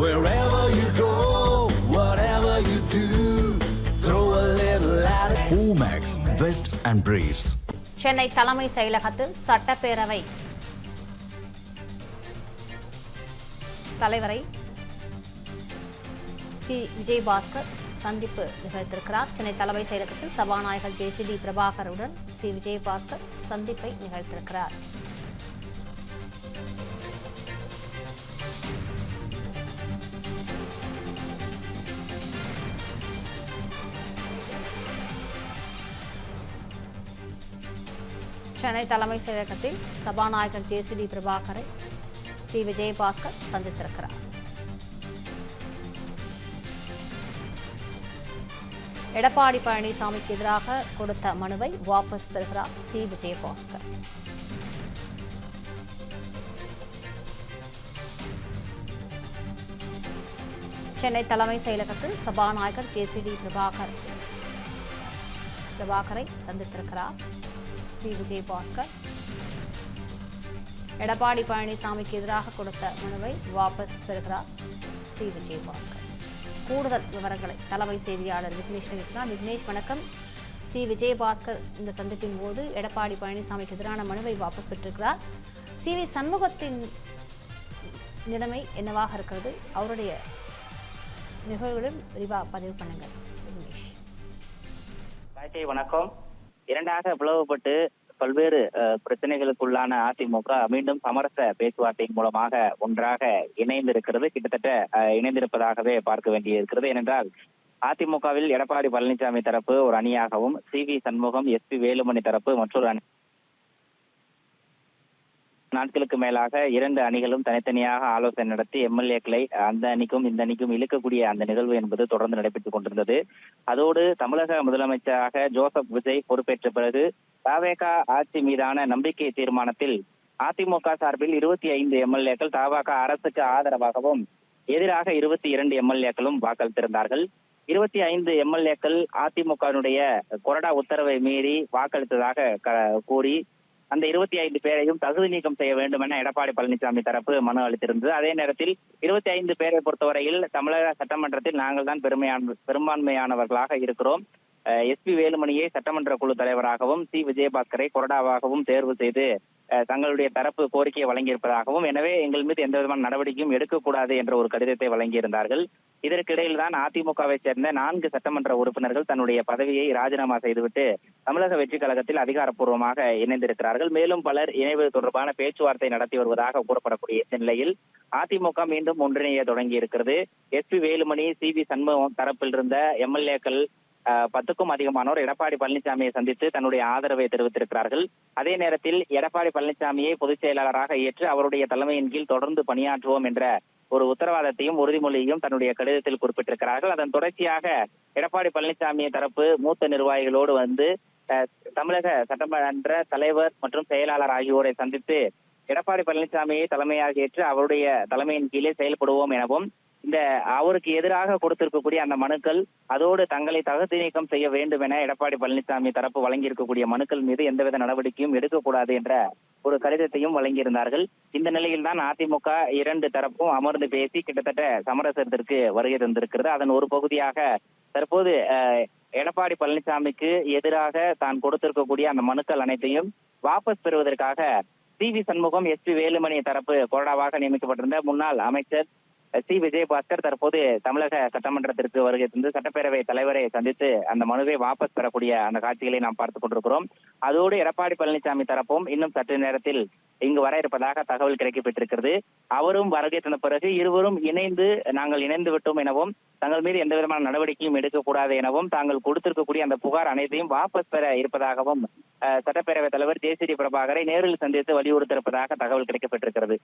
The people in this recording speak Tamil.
Wherever you go, whatever you do, throw a little at it. Omax, Vest and Briefs. Chennai தலைமை செயலகத்தில் சட்டப்பேரவை தலைவரை சி. விஜயபாஸ்கர் சந்திப்பு நிகழ்த்திருக்கிறார். சென்னை தலைமை செயலகத்தில் சபாநாயகர் ஜே.சி.டி. பிரபாகருடன் சி. விஜயபாஸ்கர் சந்திப்பை நிகழ்த்திருக்கிறார். சென்னை தலைமை செயலகத்தில் சபாநாயகர் ஜே.சி.டி. பிரபாகரை சி. விஜயபாஸ்கர் சந்தித்திருக்கிறார். எடப்பாடி பழனிசாமிக்கு எதிராக கொடுத்த மனுவை வாபஸ் பெறுகிறார் சி. விஜயபாஸ்கர். சென்னை தலைமை செயலகத்தில் சபாநாயகர் ஜே.சி.டி. பிரபாகரை சந்தித்திருக்கிறார் சி. விஜயபாஸ்கர். எடப்பாடி பழனிசாமிக்கு எதிராக கொடுத்த மனுவை வாபஸ் பெறுகிறார் சி. விஜயபாஸ்கர். கூடுதல் விவரங்களை தலைமை செய்தியாளர் விக்னேஷ் இருக்கிறார். விக்னேஷ், வணக்கம். சி. விஜயபாஸ்கர் இந்த சந்திப்பின் போது எடப்பாடி பழனிசாமிக்கு எதிரான மனுவை வாபஸ் பெற்றிருக்கிறார். சி. வி. சண்முகத்தின் நிலைமை என்னவாக இருக்கிறது? அவருடைய நிகழ்வுகளும் விரிவாக பதிவு பண்ணுங்கள் விக்னேஷ். வணக்கம். இரண்டாக பிளவுபட்டு பல்வேறு பிரச்சனைகளுக்குள்ளான அதிமுக மீண்டும் சமரச பேச்சுவார்த்தையின் மூலமாக ஒன்றாக இணைந்திருக்கிறது. கிட்டத்தட்ட இணைந்திருப்பதாகவே பார்க்க வேண்டியிருக்கிறது. ஏனென்றால் அதிமுகவில் எடப்பாடி பழனிசாமி தரப்பு ஒரு அணியாகவும், C. V. Shanmugam, S P. Velumani தரப்பு மற்றொரு அணி. நாட்களுக்கு மேலாக இரண்டு அணிகளும் தனித்தனியாக ஆலோசனை நடத்தி எம்எல்ஏக்களை அந்த அணிக்கும் இந்த அணிக்கும் இழுக்கக்கூடிய அந்த நிகழ்வு என்பது தொடர்ந்து நடைபெற்றுக் கொண்டிருந்தது. அதோடு தமிழக முதலமைச்சராக ஜோசப் விஜய் பொறுப்பேற்ற பிறகு தவேக ஆட்சி மீதான நம்பிக்கை தீர்மானத்தில் அதிமுக சார்பில் 25 எம்எல்ஏக்கள் தவேக அரசுக்கு ஆதரவாகவும் எதிராக 22 எம்எல்ஏக்களும் வாக்களித்திருந்தார்கள். 25 எம்எல்ஏக்கள் அதிமுகவினுடைய கொறடா உத்தரவை மீறி வாக்களித்ததாக கூறி அந்த 25 பேரையும் தகுதி நீக்கம் செய்ய வேண்டும் என எடப்பாடி பழனிசாமி தரப்பு மனு அளித்திருந்தது. அதே நேரத்தில் 25 பேரை பொறுத்தவரையில் தமிழக சட்டமன்றத்தில் நாங்கள் தான் பெரும்பான்மையானவர்களாக இருக்கிறோம், எஸ்.பி. வேலுமணியை சட்டமன்ற குழு தலைவராகவும், சி. விஜயபாஸ்கரை கொறடாவாகவும் தேர்வு செய்து தங்களுடைய தரப்பு கோரிக்கையை வழங்கியிருப்பதாகவும், எனவே எங்கள் மீது எந்த விதமான நடவடிக்கையும் எடுக்கக்கூடாது என்ற ஒரு கடிதத்தை வழங்கியிருந்தார்கள். இதற்கிடையில் தான் அதிமுகவை சேர்ந்த 4 சட்டமன்ற உறுப்பினர்கள் தன்னுடைய பதவியை ராஜினாமா செய்துவிட்டு தமிழக வெற்றி கழகத்தில் அதிகாரப்பூர்வமாக இணைந்திருக்கிறார்கள். மேலும் பலர் இணைவு தொடர்பான பேச்சுவார்த்தை நடத்தி வருவதாக கூறப்படக்கூடிய நிலையில் அதிமுக மீண்டும் ஒன்றிணைய தொடங்கி இருக்கிறது. S P. Velumani, C. V. Shanmugam தரப்பில் இருந்த எம்எல்ஏக்கள் 10க்கும் அதிகமானோர் எடப்பாடி பழனிசாமியை சந்தித்து தன்னுடைய ஆதரவை தெரிவித்திருக்கிறார்கள். அதே நேரத்தில் எடப்பாடி பழனிசாமியை பொதுச் செயலாளராக ஏற்று அவருடைய தலைமையின் கீழ் தொடர்ந்து பணியாற்றுவோம் என்ற ஒரு உத்தரவாதத்தையும் உறுதிமொழியையும் தன்னுடைய கடிதத்தில் குறிப்பிட்டிருக்கிறார்கள். அதன் தொடர்ச்சியாக எடப்பாடி பழனிசாமி தரப்பு மூத்த நிர்வாகிகளோடு வந்து தமிழக சட்டமன்ற தலைவர் மற்றும் செயலாளர் ஆகியோரை சந்தித்து எடப்பாடி பழனிசாமியை தலைமையாக ஏற்று அவருடைய தலைமையின் கீழே செயல்படுவோம் எனவும், இந்த அவருக்கு எதிராக கொடுத்திருக்கக்கூடிய அந்த மனுக்கள் அதோடு தங்களை தகுதி நீக்கம் செய்ய வேண்டும் என எடப்பாடி பழனிசாமி தரப்பு வழங்கியிருக்கக்கூடிய மனுக்கள் மீது எந்தவித நடவடிக்கையும் எடுக்கக்கூடாது என்ற ஒரு கடிதத்தையும் வழங்கியிருந்தார்கள். இந்த நிலையில் தான் அதிமுக 2 தரப்பும் அமர்ந்து பேசி கிட்டத்தட்ட சமரசத்திற்கு வருகை தந்திருக்கிறது. அதன் ஒரு பகுதியாக தற்போது எடப்பாடி பழனிசாமிக்கு எதிராக தான் கொடுத்திருக்கக்கூடிய அந்த மனுக்கள் அனைத்தையும் வாபஸ் பெறுவதற்காக C. V. Shanmugam, S P. Velumani தரப்பு கொறடாவாக நியமிக்கப்பட்டிருந்த முன்னாள் அமைச்சர் சி. விஜயபாஸ்கர் தற்போது தமிழக சட்டமன்றத்திற்கு வருகை தந்து சட்டப்பேரவை தலைவரை சந்தித்து அந்த மனுவை வாபஸ் பெறக்கூடிய அந்த காட்சிகளை நாம் பார்த்துக் கொண்டிருக்கிறோம். அதோடு எடப்பாடி பழனிசாமி தரப்பும் இன்னும் சற்று நேரத்தில் இங்கு வர இருப்பதாக தகவல் கிடைக்கப்பட்டிருக்கிறது. அவரும் வருகை தந்த பிறகு இருவரும் நாங்கள் இணைந்து விட்டோம் எனவும், தங்கள் மீது எந்த விதமான நடவடிக்கையும் எடுக்கக்கூடாது எனவும், தாங்கள் கொடுத்திருக்கக்கூடிய அந்த புகார் அனைத்தையும் வாபஸ் பெற இருப்பதாகவும் சட்டப்பேரவைத் தலைவர் ஜே.சி.டி. பிரபாகரை நேரில் சந்தித்து வலியுறுத்தியிருப்பதாக தகவல் கிடைக்கப்பட்டிருக்கிறது.